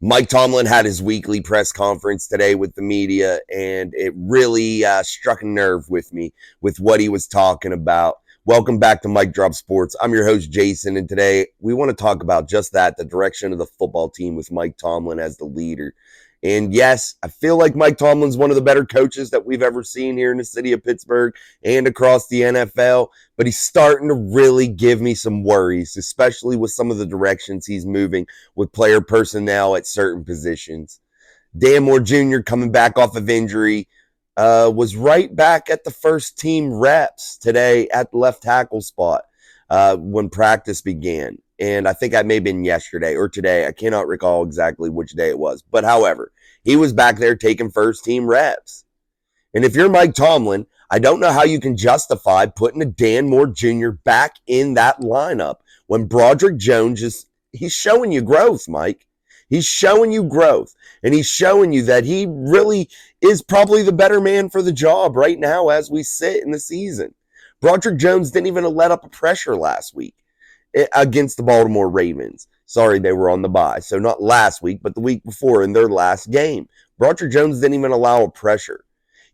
Mike Tomlin had his weekly press conference today with the media, and it really struck a nerve with me with what he was talking about. Welcome back to Mike Drop Sports. I'm your host, Jason, and today we want to talk about just that, the direction of the football team with Mike Tomlin as the leader. And yes, I feel like Mike Tomlin's one of the better coaches that we've ever seen here in the city of Pittsburgh and across the NFL, but he's starting to really give me some worries, especially with some of the directions he's moving with player personnel at certain positions. Dan Moore Jr. coming back off of injury was right back at the first team reps today at the left tackle spot when practice began. And I think that may have been yesterday or today. I cannot recall exactly which day it was. But however, he was back there taking first team reps. And if you're Mike Tomlin, I don't know how you can justify putting a Dan Moore Jr. back in that lineup when Broderick Jones he's showing you growth, Mike. He's showing you growth. And he's showing you that he really is probably the better man for the job right now as we sit in the season. Broderick Jones didn't even let up a pressure last week against the Baltimore Ravens. Sorry, they were on the bye. So not last week, but the week before in their last game. Broderick Jones didn't even allow a pressure.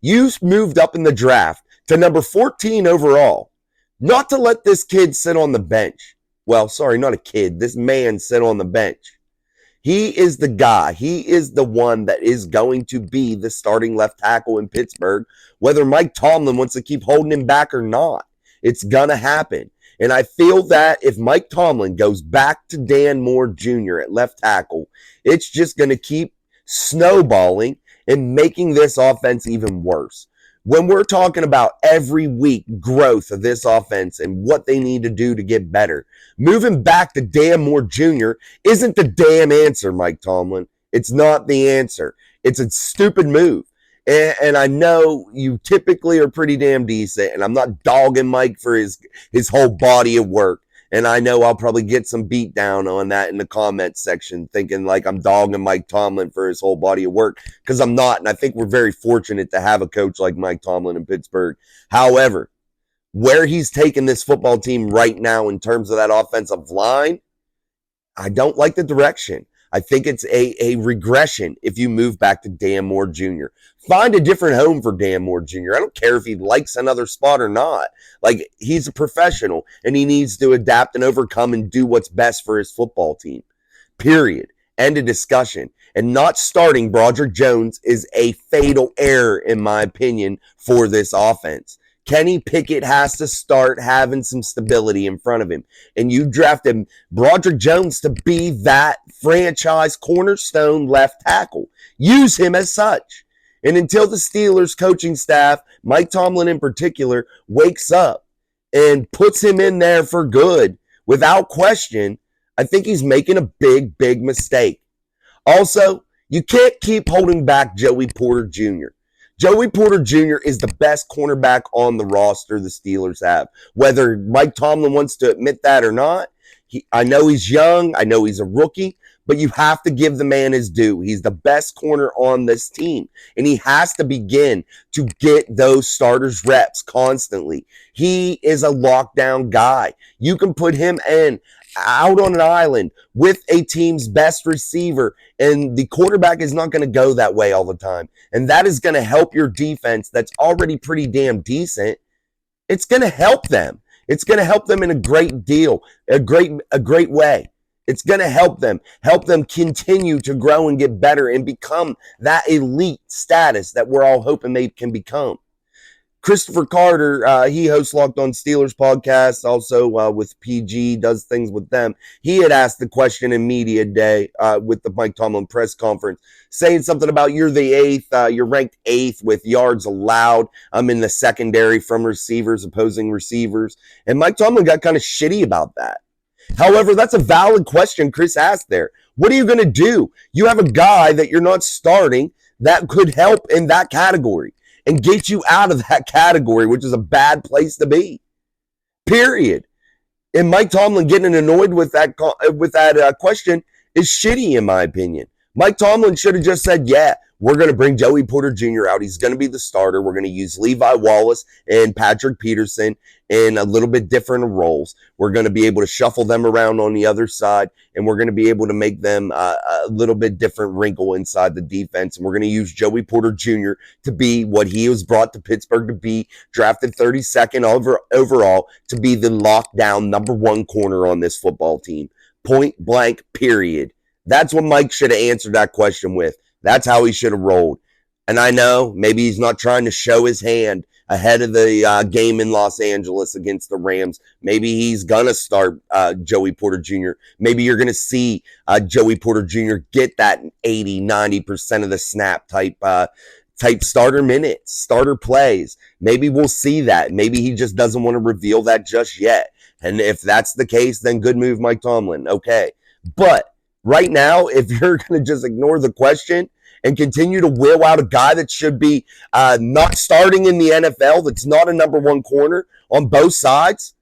You moved up in the draft to number 14 overall, not to let this kid sit on the bench. Well, sorry, not a kid. This man sit on the bench. He is the guy. He is the one that is going to be the starting left tackle in Pittsburgh, whether Mike Tomlin wants to keep holding him back or not. It's going to happen. And I feel that if Mike Tomlin goes back to Dan Moore Jr. at left tackle, it's just going to keep snowballing and making this offense even worse. When we're talking about every week growth of this offense and what they need to do to get better, moving back to Dan Moore Jr. isn't the damn answer, Mike Tomlin. It's not the answer. It's a stupid move. And I know you typically are pretty damn decent, and I'm not dogging Mike for his whole body of work. And I know I'll probably get some beat down on that in the comments section, thinking like I'm dogging Mike Tomlin for his whole body of work, because I'm not. And I think we're very fortunate to have a coach like Mike Tomlin in Pittsburgh. However, where he's taking this football team right now in terms of that offensive line, I don't like the direction. I think it's a regression if you move back to Dan Moore Jr. Find a different home for Dan Moore Jr. I don't care if he likes another spot or not. Like, he's a professional, and he needs to adapt and overcome and do what's best for his football team. Period. End of discussion. And not starting Broderick Jones is a fatal error, in my opinion, for this offense. Kenny Pickett has to start having some stability in front of him. And you drafted Broderick Jones to be that franchise cornerstone left tackle. Use him as such. And until the Steelers coaching staff, Mike Tomlin in particular, wakes up and puts him in there for good, without question, I think he's making a big, big mistake. Also, you can't keep holding back Joey Porter Jr. Joey Porter Jr. is the best cornerback on the roster the Steelers have. Whether Mike Tomlin wants to admit that or not, I know he's young, I know he's a rookie, but you have to give the man his due. He's the best corner on this team, and he has to begin to get those starters reps constantly. He is a lockdown guy. You can put him in out on an island with a team's best receiver, and the quarterback is not going to go that way all the time. And that is going to help your defense that's already pretty damn decent. It's going to help them. It's going to help them in a great deal, a great way. It's going to help them continue to grow and get better and become that elite status that we're all hoping they can become. Christopher Carter, he hosts Locked On Steelers podcast, also with PG, does things with them. He had asked the question in media day with the Mike Tomlin press conference, saying something about you're the eighth, you're ranked eighth with yards allowed. I'm in the secondary from receivers, opposing receivers. And Mike Tomlin got kind of shitty about that. However, that's a valid question Chris asked there. What are you going to do? You have a guy that you're not starting that could help in that category and get you out of that category, which is a bad place to be. Period. And Mike Tomlin getting annoyed with that question is shitty, in my opinion. Mike Tomlin should have just said, yeah, we're going to bring Joey Porter Jr. out. He's going to be the starter. We're going to use Levi Wallace and Patrick Peterson in a little bit different roles. We're going to be able to shuffle them around on the other side, and we're going to be able to make them a little bit different wrinkle inside the defense. And we're going to use Joey Porter Jr. to be what he was brought to Pittsburgh to be, drafted 32nd overall, to be the lockdown #1 corner on this football team. Point blank, period. That's what Mike should have answered that question with. That's how he should have rolled. And I know maybe he's not trying to show his hand ahead of the game in Los Angeles against the Rams. Maybe he's going to start Joey Porter Jr. Maybe you're going to see Joey Porter Jr. get that 80, 90% of the snap type starter minutes, starter plays. Maybe we'll see that. Maybe he just doesn't want to reveal that just yet. And if that's the case, then good move, Mike Tomlin. Okay. But right now, if you're going to just ignore the question and continue to wheel out a guy that should be not starting in the NFL, that's not a #1 corner on both sides,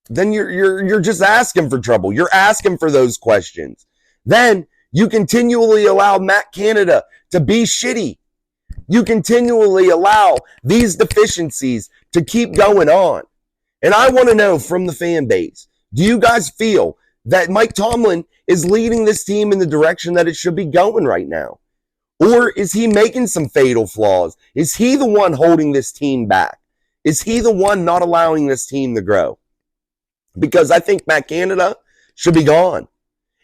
then you're just asking for trouble. You're asking for those questions. Then you continually allow Matt Canada to be shitty. You continually allow these deficiencies to keep going on. And I want to know from the fan base, do you guys feel that Mike Tomlin is leading this team in the direction that it should be going right now? Or is he making some fatal flaws? Is he the one holding this team back? Is he the one not allowing this team to grow? Because I think Matt Canada should be gone.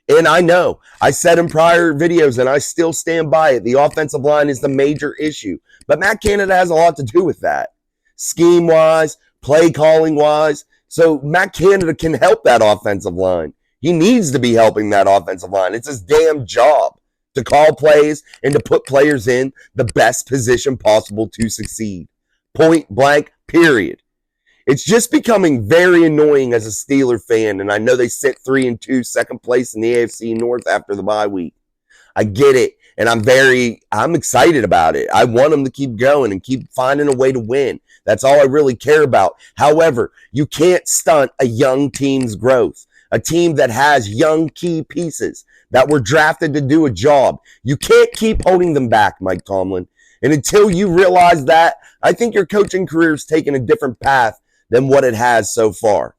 And I know, I said in prior videos, and I still stand by it, the offensive line is the major issue. But Matt Canada has a lot to do with that. Scheme-wise, play calling-wise. So Matt Canada can help that offensive line. He needs to be helping that offensive line. It's his damn job to call plays and to put players in the best position possible to succeed. Point blank, period. It's just becoming very annoying as a Steeler fan, and I know they sit 3-2, second place in the AFC North after the bye week. I get it, and I'm excited about it. I want them to keep going and keep finding a way to win. That's all I really care about. However, you can't stunt a young team's growth. A team that has young key pieces that were drafted to do a job. You can't keep holding them back, Mike Tomlin. And until you realize that, I think your coaching career is taking a different path than what it has so far.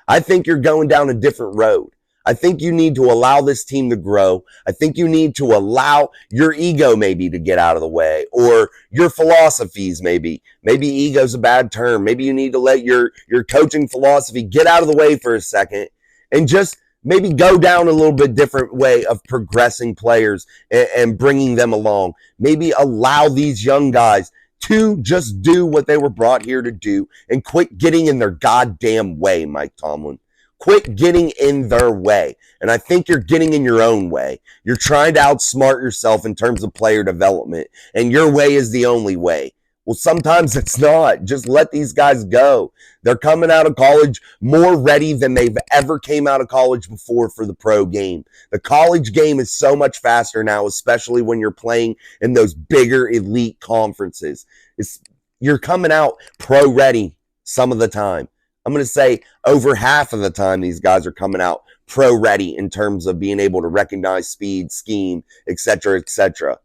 I think you're going down a different road. I think you need to allow this team to grow. I think you need to allow your ego maybe to get out of the way, or your philosophies maybe. Maybe ego's a bad term. Maybe you need to let your coaching philosophy get out of the way for a second and just maybe go down a little bit different way of progressing players and bringing them along. Maybe allow these young guys to just do what they were brought here to do and quit getting in their goddamn way, Mike Tomlin. Quit getting in their way. And I think you're getting in your own way. You're trying to outsmart yourself in terms of player development, and your way is the only way. Well, sometimes it's not. Just let these guys go. They're coming out of college more ready than they've ever came out of college before for the pro game. The college game is so much faster now, especially when you're playing in those bigger elite conferences. You're coming out pro ready some of the time. I'm going to say over half of the time these guys are coming out pro ready in terms of being able to recognize speed, scheme, etc., etc.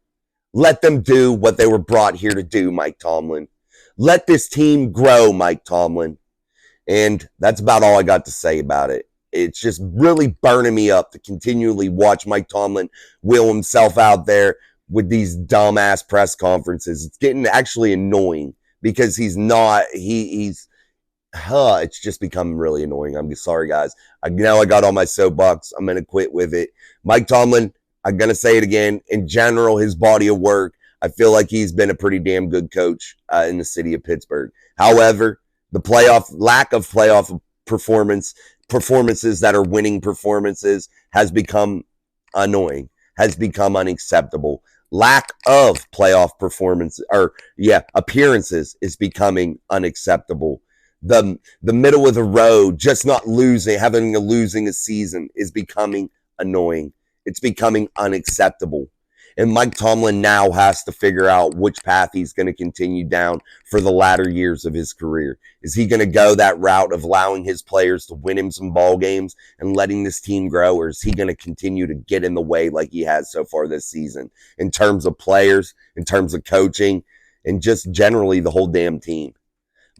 Let them do what they were brought here to do, Mike Tomlin. Let this team grow, Mike Tomlin. And that's about all I got to say about it. It's just really burning me up to continually watch Mike Tomlin wheel himself out there with these dumbass press conferences. It's getting actually annoying because it's just become really annoying. I'm sorry, guys. Now I got on my soapbox. I'm going to quit with it. Mike Tomlin, I'm going to say it again. In general, his body of work, I feel like he's been a pretty damn good coach in the city of Pittsburgh. However, the lack of playoff performances that are winning performances has become annoying, has become unacceptable. Lack of playoff appearances is becoming unacceptable. The middle of the road, just not losing, having a losing season is becoming annoying. It's becoming unacceptable. And Mike Tomlin now has to figure out which path he's going to continue down for the latter years of his career. Is he going to go that route of allowing his players to win him some ball games and letting this team grow, or is he going to continue to get in the way like he has so far this season in terms of players, in terms of coaching, and just generally the whole damn team?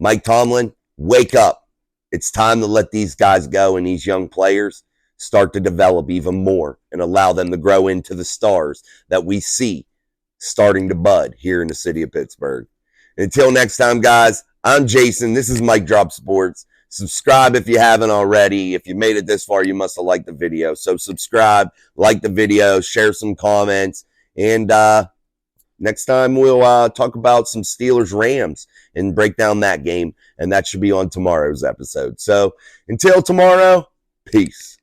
Mike Tomlin, wake up. It's time to let these guys go and these young players start to develop even more and allow them to grow into the stars that we see starting to bud here in the city of Pittsburgh. Until next time, guys, I'm Jason. This is Mike Drop Sports. Subscribe if you haven't already. If you made it this far, you must have liked the video. So subscribe, like the video, share some comments, and next time we'll talk about some Steelers-Rams and break down that game, and that should be on tomorrow's episode. So until tomorrow, peace.